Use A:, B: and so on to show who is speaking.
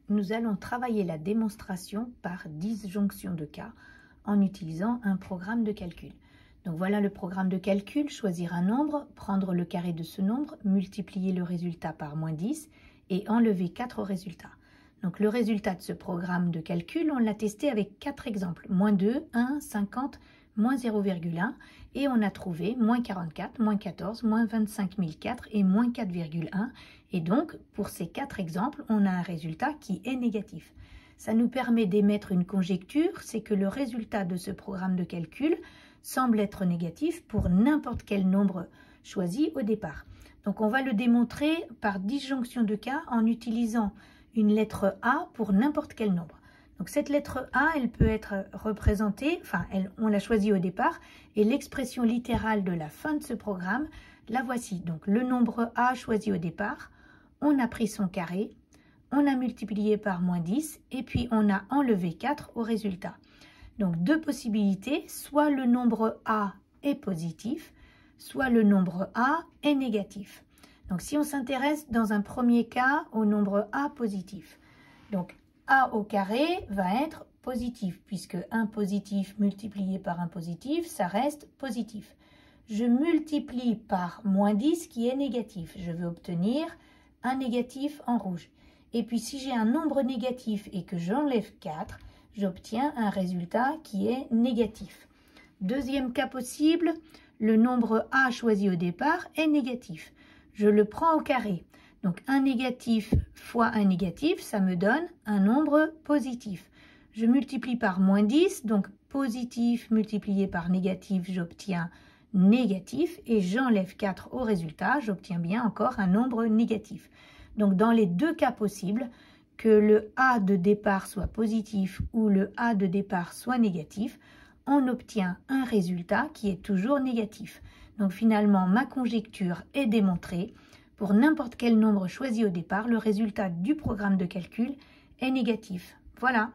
A: nous allons travailler la démonstration par disjonction de cas en utilisant un programme de calcul. Donc voilà le programme de calcul, choisir un nombre, prendre le carré de ce nombre, multiplier le résultat par moins 10 et enlever 4 au résultat. Donc le résultat de ce programme de calcul, on l'a testé avec 4 exemples, moins 2, 1, 50, moins 0,1 et on a trouvé moins 44, moins 14, moins 25 004 et moins 4,1 et donc pour ces 4 exemples, on a un résultat qui est négatif. Ça nous permet d'émettre une conjecture, c'est que le résultat de ce programme de calcul semble être négatif pour n'importe quel nombre choisi au départ. Donc on va le démontrer par disjonction de cas en utilisant une lettre A pour n'importe quel nombre. Donc cette lettre A, elle peut être représentée, on l'a choisie au départ, et l'expression littérale de la fin de ce programme, la voici. Donc le nombre A choisi au départ, on a pris son carré, on a multiplié par moins 10, et puis on a enlevé 4 au résultat. Donc deux possibilités, soit le nombre A est positif, soit le nombre A est négatif. Donc si on s'intéresse dans un premier cas au nombre A positif, donc A au carré va être positif, puisque 1 positif multiplié par 1 positif, ça reste positif. Je multiplie par moins 10 qui est négatif. Je veux obtenir un négatif en rouge. Et puis si j'ai un nombre négatif et que j'enlève 4, j'obtiens un résultat qui est négatif. Deuxième cas possible, le nombre A choisi au départ est négatif. Je le prends au carré. Donc un négatif fois un négatif, ça me donne un nombre positif. Je multiplie par moins 10, donc positif multiplié par négatif, j'obtiens négatif. Et j'enlève 4 au résultat, j'obtiens bien encore un nombre négatif. Donc dans les deux cas possibles, que le A de départ soit positif ou le A de départ soit négatif, on obtient un résultat qui est toujours négatif. Donc finalement, ma conjecture est démontrée. Pour n'importe quel nombre choisi au départ, le résultat du programme de calcul est négatif. Voilà.